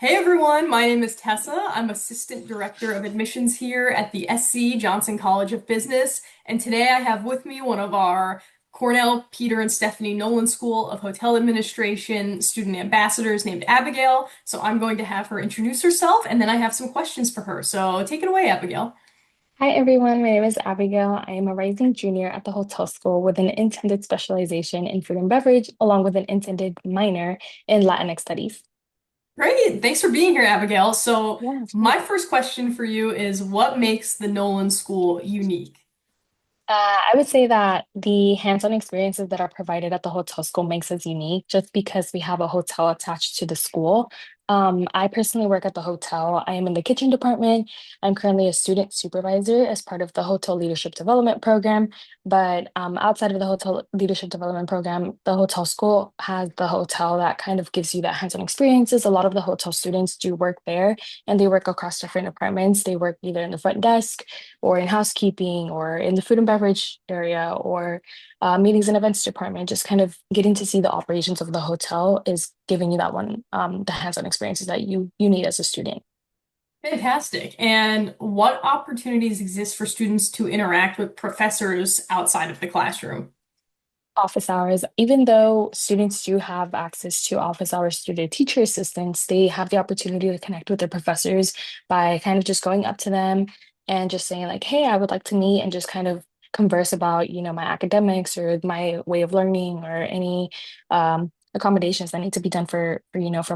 Hey everyone, my name is Tessa. I'm Assistant Director of Admissions here at the SC Johnson College of Business, and today I have with me one of our Cornell, Peter, and Stephanie Nolan School of Hotel Administration student ambassadors named Abigail. So I'm going to have her introduce herself, and then I have some questions for her. So take it away, Abigail. Hi everyone, my name is Abigail. I am a rising junior at the hotel school with an intended specialization in food and beverage, along with an intended minor in Latinx studies. Great, thanks for being here, Abigail. So Yeah, of my course. first question for you is what makes the Nolan School unique? I would say that the hands-on experiences that are provided at the hotel school makes us unique just because we have a hotel attached to the school. I personally work at the hotel. I am in the kitchen department. I'm currently a student supervisor as part of the hotel leadership development program. But outside of the hotel leadership development program, the hotel school has the hotel that kind of gives you that hands-on experiences. A lot of the hotel students do work there and they work across different departments. They work either in the front desk or in housekeeping or in the food and beverage area or meetings and events department. Just kind of getting to see the operations of the hotel is giving you that one, the hands-on experiences that you need as a student. Fantastic. And what opportunities exist for students to interact with professors outside of the classroom? Office hours, even though students do have access to office hours through their teacher assistants, they have the opportunity to connect with their professors by kind of just going up to them and just saying like, hey, I would like to meet and just kind of converse about, my academics or my way of learning or any accommodations that need to be done for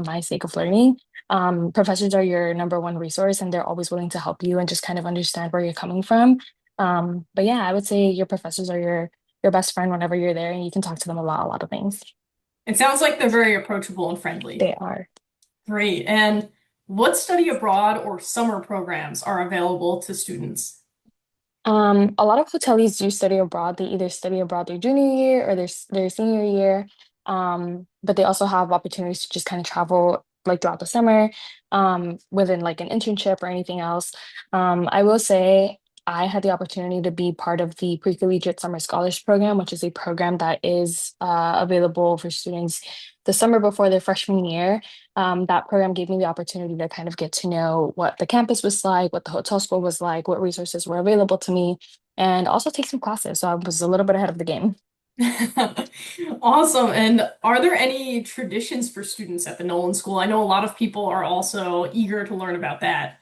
my sake of learning. Professors are your number one resource and they're always willing to help you and just kind of understand where you're coming from. But yeah, I would say your professors are your best friend whenever you're there and you can talk to them about a lot of things. It sounds like they're very approachable and friendly. They are. Great. And what study abroad or summer programs are available to students? A lot of hoteliers do study abroad. They either study abroad their junior year or their senior year. But they also have opportunities to just kind of travel like throughout the summer, within like an internship or anything else. I will say I had the opportunity to be part of the Pre-Collegiate Summer Scholars Program, which is a program that is available for students the summer before their freshman year. That program gave me the opportunity to kind of get to know what the campus was like, what the hotel school was like, what resources were available to me, and also take some classes. So I was a little bit ahead of the game. Awesome. And are there any traditions for students at the Nolan School? I know a lot of people are also eager to learn about that.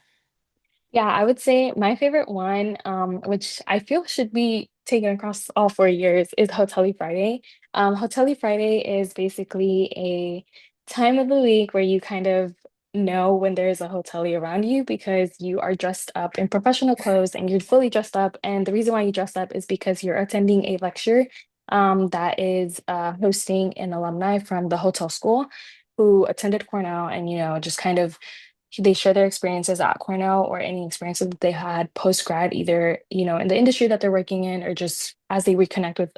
Yeah, I would say my favorite one, which I feel should be taken across all 4 years, is Hoteli Friday. Hoteli Friday is basically a time of the week where you kind of know when there's a hotelier around you because you are dressed up in professional clothes and you're fully dressed up. And the reason why you dress up is because you're attending a lecture that is hosting an alumni from the hotel school who attended Cornell and, just kind of they share their experiences at Cornell or any experiences that they had post grad, either in the industry that they're working in or just as they reconnect with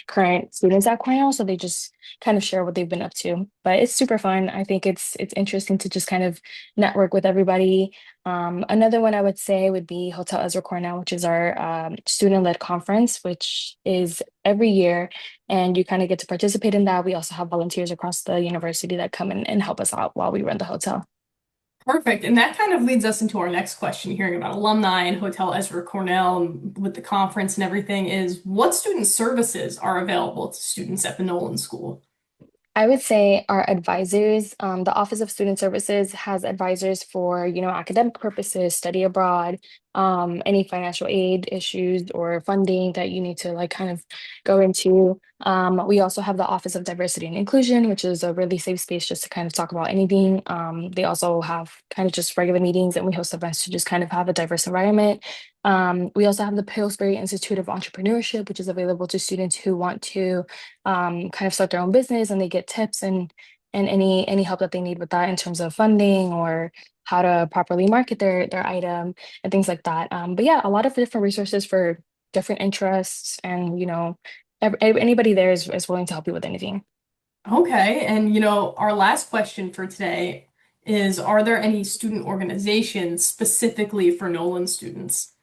current students at Cornell. So they just kind of share what they've been up to. But it's super fun. I think it's interesting to just kind of network with everybody. Another one I would say would be Hotel Ezra Cornell, which is our student-led conference, which is every year, and you kind of get to participate in that. We also have volunteers across the university that come in and help us out while we run the hotel. Perfect. And that kind of leads us into our next question, hearing about alumni and Hotel Ezra Cornell and with the conference and everything, is what student services are available to students at the Nolan School? I would say our advisors, the Office of Student Services has advisors for, academic purposes, study abroad, any financial aid issues or funding that you need to like kind of go into. We also have the Office of Diversity and Inclusion, which is a really safe space just to kind of talk about anything. They also have kind of just regular meetings and we host events to just kind of have a diverse environment. We also have the Pillsbury Institute of Entrepreneurship, which is available to students who want to kind of start their own business and they get tips and any help that they need with that in terms of funding or how to properly market their item and things like that. But yeah, a lot of different resources for different interests and anybody there is willing to help you with anything. Okay. And our last question for today is, are there any student organizations specifically for Nolan students?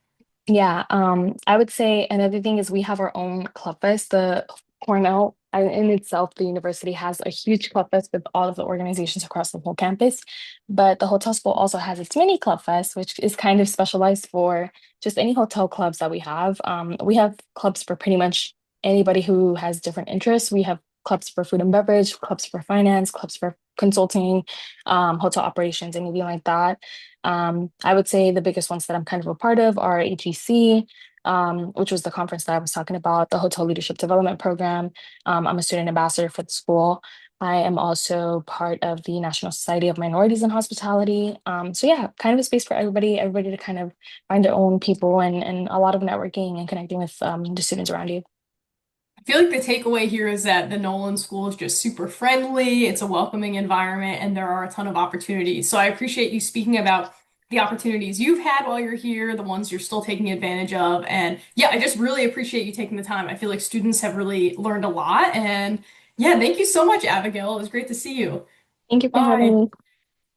Yeah, I would say another thing is we have our own club fest, the Cornell. in itself, the university has a huge club fest with all of the organizations across the whole campus. But the hotel school also has its mini club fest, which is kind of specialized for just any hotel clubs that we have. We have clubs for pretty much anybody who has different interests. We have clubs for food and beverage, clubs for finance, clubs for consulting, hotel operations, anything like that. I would say the biggest ones that I'm kind of a part of are HEC, which was the conference that I was talking about, the Hotel Leadership Development Program. I'm a student ambassador for the school. I am also part of the National Society of Minorities in Hospitality. So yeah, kind of a space for everybody to kind of find their own people and a lot of networking and connecting with the students around you. I feel like the takeaway here is that the Nolan School is just super friendly, it's a welcoming environment, and there are a ton of opportunities. So I appreciate you speaking about the opportunities you've had while you're here, the ones you're still taking advantage of. And yeah, I just really appreciate you taking the time. I feel like students have really learned a lot. And yeah, thank you so much, Abigail. It was great to see you. Thank you for having Bye. me.